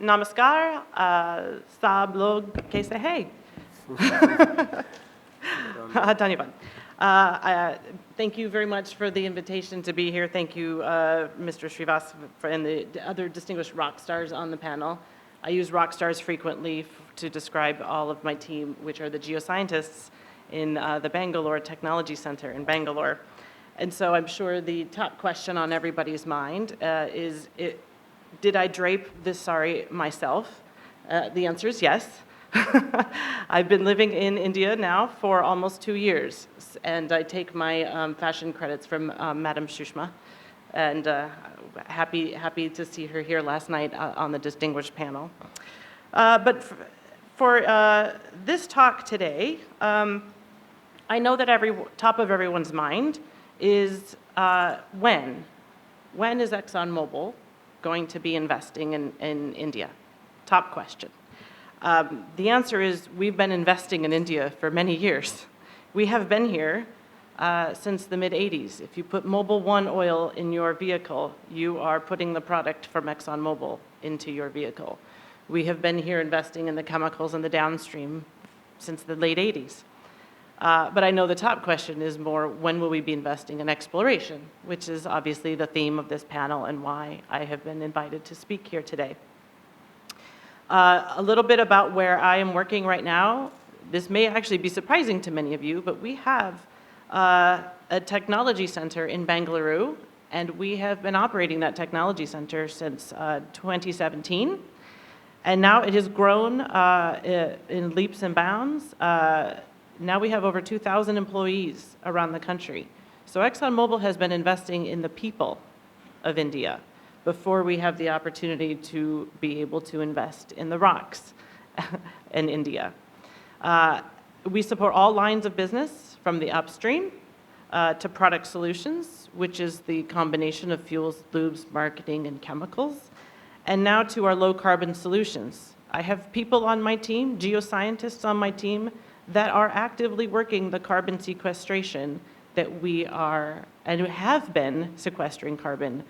Namaskar, sab log kaise hai? Dhanyavad. Thank you very much for the invitation to be here. Thank you, Mr. Srivastava, and the other distinguished rock stars on the panel. I use rock stars frequently to describe all of my team, which are the geoscientists in the Bangalore Technology Center in Bangalore. And so I'm sure the top question on everybody's mind is, did I drape this sari myself? The answer is yes. I've been living in India now for almost 2 years, and I take my fashion credits from Madam Shushma, and happy to see her here last night on the distinguished panel. But for this talk today, I know that top of everyone's mind is when? When is ExxonMobil going to be investing in India? Top question. The answer is we've been investing in India for many years. We have been here since the mid-'80s. If you put Mobil 1 oil in your vehicle, you are putting the product from ExxonMobil into your vehicle. We have been here investing in the chemicals and the downstream since the late '80s. But I know the top question is more, when will we be investing in exploration, which is obviously the theme of this panel and why I have been invited to speak here today. A little bit about where I am working right now. This may actually be surprising to many of you, but we have a technology center in Bangalore, and we have been operating that technology center since 2017. And now it has grown in leaps and bounds. Now we have over 2,000 employees around the country. So ExxonMobil has been investing in the people of India before we have the opportunity to be able to invest in the rocks in India. We support all lines of business, from the upstream to product solutions, which is the combination of fuels, lubes, marketing, and chemicals, and now to our low carbon solutions. I have people on my team, geoscientists on my team, that are actively working the carbon sequestration that we are and have been sequestering carbon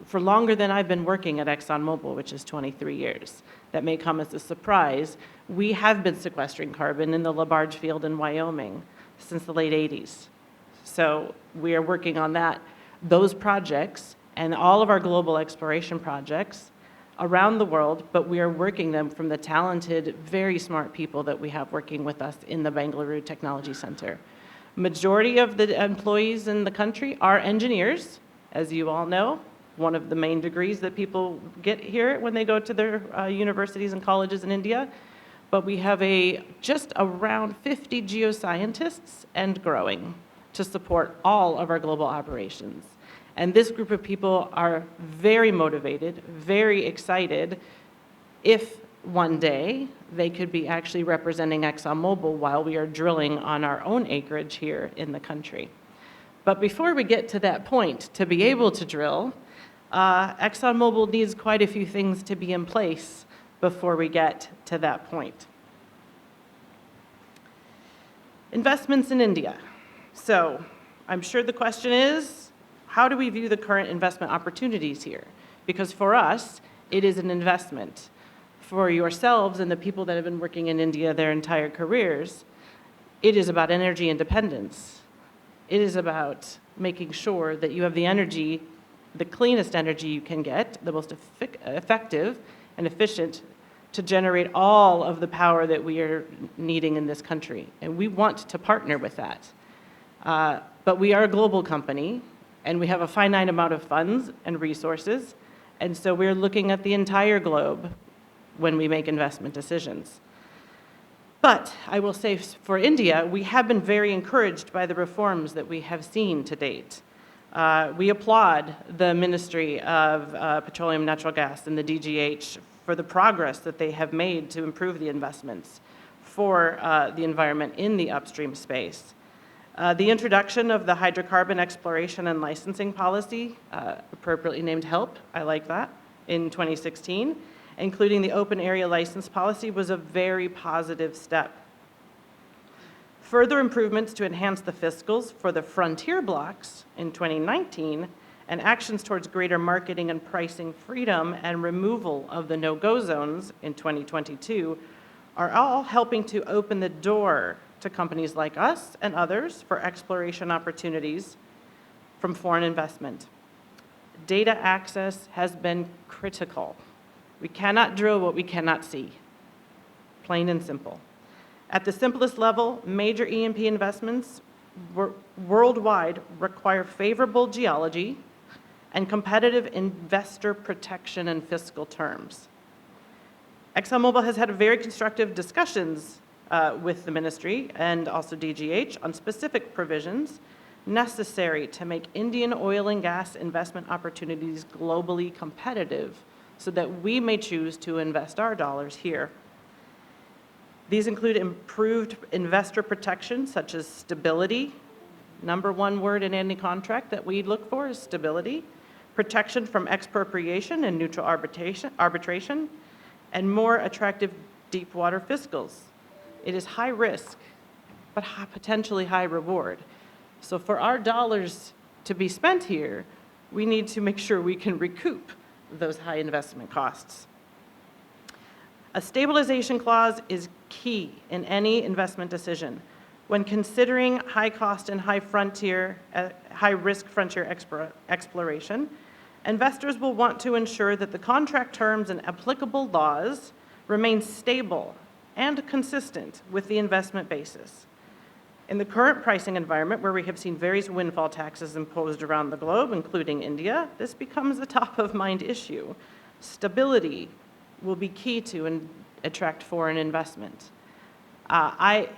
for longer than I've been working at ExxonMobil, which is 23 years. That may come as a surprise. We have been sequestering carbon in the LaBarge field in Wyoming since the late '80s. So we are working on those projects and all of our global exploration projects around the world, but we are working them from the talented, very smart people that we have working with us in the Bangalore Technology Center. Majority of the employees in the country are engineers, as you all know, one of the main degrees that people get here when they go to their universities and colleges in India. But we have just around 50 geoscientists and growing to support all of our global operations. And this group of people are very motivated, very excited if one day they could be actually representing ExxonMobil while we are drilling on our own acreage here in the country. But before we get to that point, to be able to drill, ExxonMobil needs quite a few things to be in place before we get to that point. Investments in India. So I'm sure the question is, how do we view the current investment opportunities here? Because for us, it is an investment. For yourselves and the people that have been working in India their entire careers, it is about energy independence. It is about making sure that you have the energy, the cleanest energy you can get, the most effective and efficient to generate all of the power that we are needing in this country. And we want to partner with that. But we are a global company, and we have a finite amount of funds and resources, and so we're looking at the entire globe when we make investment decisions. But I will say for India, we have been very encouraged by the reforms that we have seen to date. We applaud the Ministry of Petroleum and Natural Gas and the DGH for the progress that they have made to improve the investments for the environment in the upstream space. The introduction of the hydrocarbon exploration and licensing policy, appropriately named HELP, I like that, in 2016, including the open area license policy, was a very positive step. Further improvements to enhance the fiscals for the frontier blocks in 2019 and actions towards greater marketing and pricing freedom and removal of the no-go zones in 2022 are all helping to open the door to companies like us and others for exploration opportunities from foreign investment. Data access has been critical. We cannot drill what we cannot see, plain and simple. At the simplest level, major E&P investments worldwide require favorable geology and competitive investor protection and fiscal terms. ExxonMobil has had very constructive discussions with the ministry and also DGH on specific provisions necessary to make Indian oil and gas investment opportunities globally competitive so that we may choose to invest our dollars here. These include improved investor protection, such as stability. Number one word in any contract that we look for is stability. Protection from expropriation and neutral arbitration, and more attractive deep water fiscals. It is high risk, but potentially high reward. So for our dollars to be spent here, we need to make sure we can recoup those high investment costs. A stabilization clause is key in any investment decision. When considering high cost and high risk frontier exploration, investors will want to ensure that the contract terms and applicable laws remain stable and consistent with the investment basis. In the current pricing environment, where we have seen various windfall taxes imposed around the globe, including India, this becomes a top-of-mind issue. Stability will be key to attract foreign investment.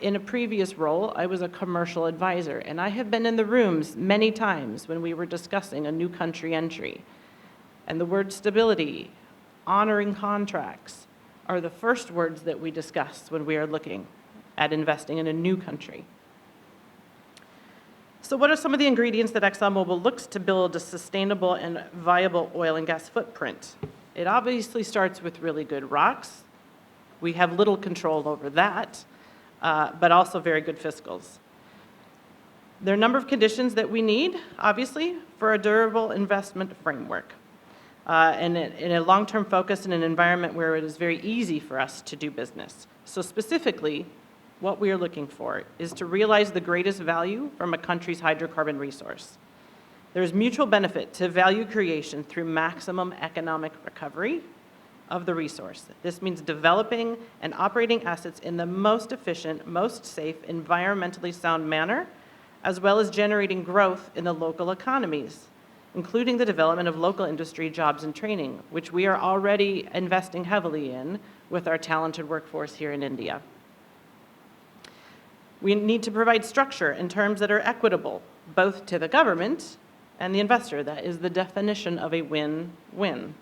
In a previous role, I was a commercial advisor, and I have been in the rooms many times when we were discussing a new country entry. And the word stability, honoring contracts, are the first words that we discuss when we are looking at investing in a new country. So what are some of the ingredients that ExxonMobil looks to build a sustainable and viable oil and gas footprint? It obviously starts with really good rocks. We have little control over that, but also very good fiscals. There are a number of conditions that we need, obviously, for a durable investment framework, and in a long-term focus in an environment where it is very easy for us to do business. So specifically, what we are looking for is to realize the greatest value from a country's hydrocarbon resource. There is mutual benefit to value creation through maximum economic recovery of the resource. This means developing and operating assets in the most efficient, most safe, environmentally sound manner, as well as generating growth in the local economies, including the development of local industry, jobs, and training, which we are already investing heavily in with our talented workforce here in India. We need to provide structure in terms that are equitable, both to the government and the investor. That is the definition of a win-win.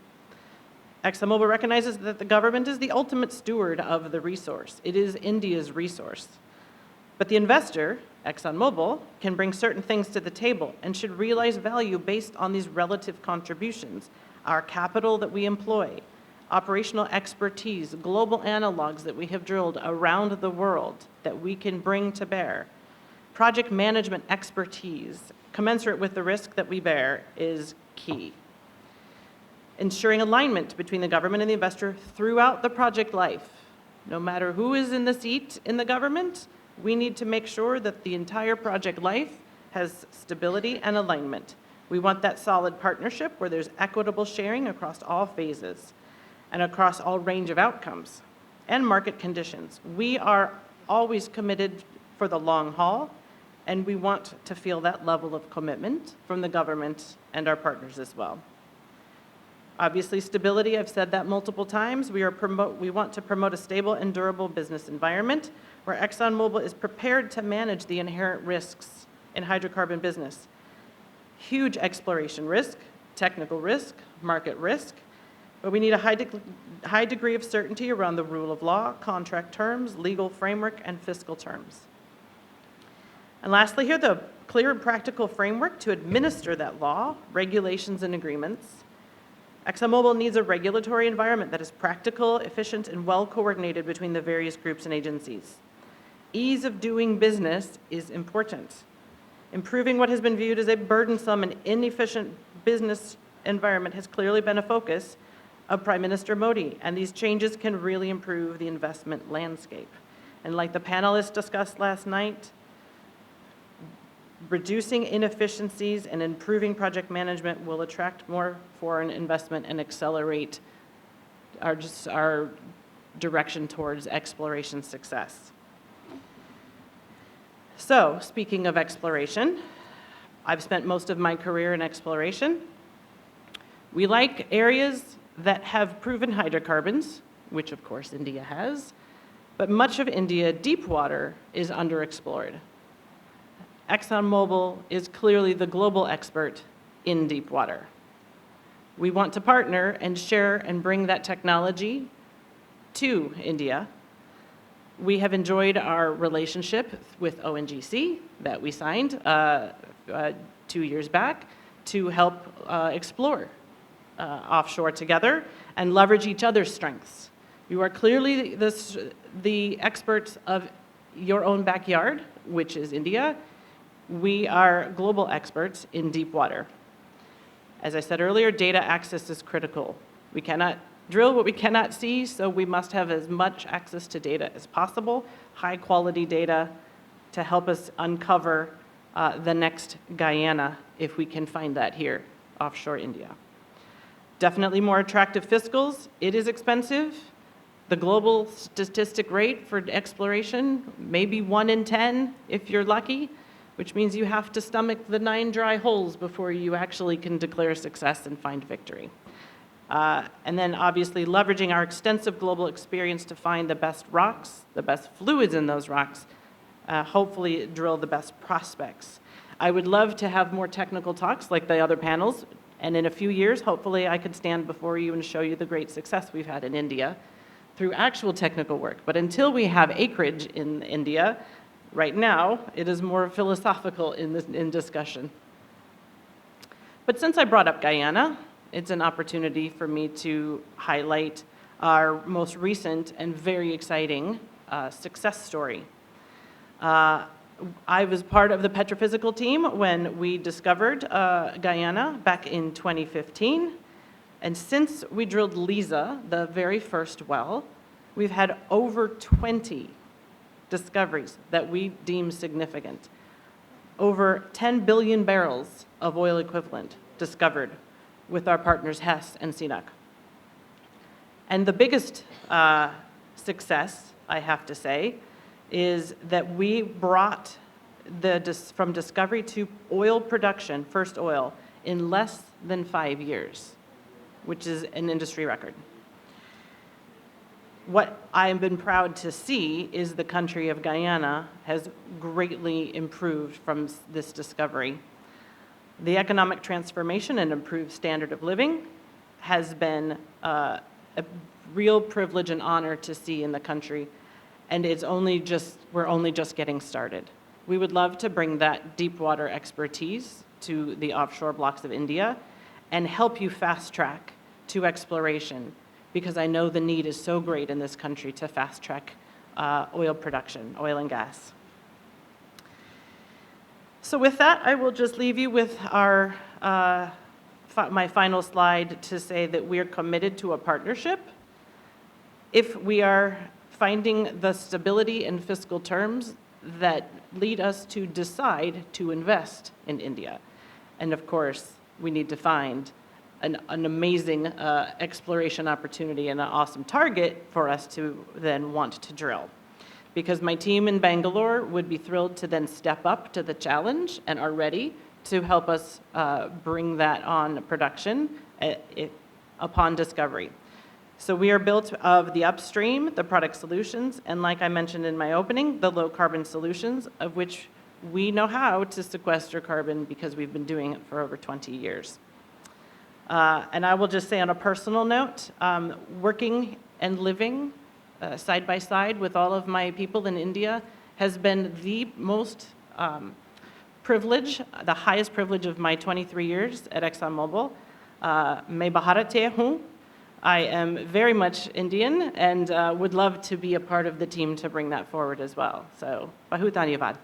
ExxonMobil recognizes that the government is the ultimate steward of the resource. It is India's resource. But the investor, ExxonMobil, can bring certain things to the table and should realize value based on these relative contributions, our capital that we employ, operational expertise, global analogs that we have drilled around the world that we can bring to bear. Project management expertise, commensurate with the risk that we bear, is key. Ensuring alignment between the government and the investor throughout the project life. No matter who is in the seat in the government, we need to make sure that the entire project life has stability and alignment. We want that solid partnership where there's equitable sharing across all phases and across all range of outcomes and market conditions. We are always committed for the long haul, and we want to feel that level of commitment from the government and our partners as well. Obviously, stability, I've said that multiple times. We want to promote a stable and durable business environment where ExxonMobil is prepared to manage the inherent risks in hydrocarbon business. Huge exploration risk, technical risk, market risk, but we need a high degree of certainty around the rule of law, contract terms, legal framework, and fiscal terms. And lastly here, the clear and practical framework to administer that law, regulations, and agreements. ExxonMobil needs a regulatory environment that is practical, efficient, and well-coordinated between the various groups and agencies. Ease of doing business is important. Improving what has been viewed as a burdensome and inefficient business environment has clearly been a focus of Prime Minister Modi, and these changes can really improve the investment landscape. And like the panelists discussed last night, reducing inefficiencies and improving project management will attract more foreign investment and accelerate our direction towards exploration success. So, speaking of exploration, I've spent most of my career in exploration. We like areas that have proven hydrocarbons, which of course India has, but much of India, deep water, is underexplored. ExxonMobil is clearly the global expert in deep water. We want to partner and share and bring that technology to India. We have enjoyed our relationship with ONGC that we signed 2 years back to help explore offshore together and leverage each other's strengths. You are clearly the experts of your own backyard, which is India. We are global experts in deep water. As I said earlier, data access is critical. We cannot drill what we cannot see, so we must have as much access to data as possible, high quality data to help us uncover the next Guyana, if we can find that here, offshore India. Definitely more attractive fiscals. It is expensive. The global statistic rate for exploration, maybe 1 in 10 if you're lucky, which means you have to stomach the 9 dry holes before you actually can declare success and find victory. And then obviously leveraging our extensive global experience to find the best rocks, the best fluids in those rocks, hopefully drill the best prospects. I would love to have more technical talks like the other panels, and in a few years, hopefully I could stand before you and show you the great success we've had in India through actual technical work. But until we have acreage in India, right now, it is more philosophical in discussion. But since I brought up Guyana, it's an opportunity for me to highlight our most recent and very exciting success story. I was part of the petrophysical team when we discovered Guyana back in 2015. And since we drilled Liza, the very first well, we've had over 20 discoveries that we deem significant. Over 10 billion barrels of oil equivalent discovered with our partners Hess and CNOOC. And the biggest success, I have to say, is that we brought from discovery to oil production, first oil, in less than 5 years, which is an industry record. What I've been proud to see is the country of Guyana has greatly improved from this discovery. The economic transformation and improved standard of living has been a real privilege and honor to see in the country, and we're only just getting started. We would love to bring that deep water expertise to the offshore blocks of India and help you fast track to exploration, because I know the need is so great in this country to fast track oil production, oil and gas. So with that, I will just leave you with my final slide to say that we are committed to a partnership. If we are finding the stability and fiscal terms that lead us to decide to invest in India. And of course, we need to find an amazing exploration opportunity and an awesome target for us to then want to drill. Because my team in Bangalore would be thrilled to then step up to the challenge and are ready to help us bring that on production upon discovery. So we are built of the upstream, the product solutions, and like I mentioned in my opening, the low carbon solutions, of which we know how to sequester carbon because we've been doing it for over 20 years. And I will just say on a personal note, working and living side by side with all of my people in India has been the most privilege, the highest privilege of my 23 years at ExxonMobil. Main Bharatiya hoon. I am very much Indian and would love to be a part of the team to bring that forward as well. So, bahut dhanyavad.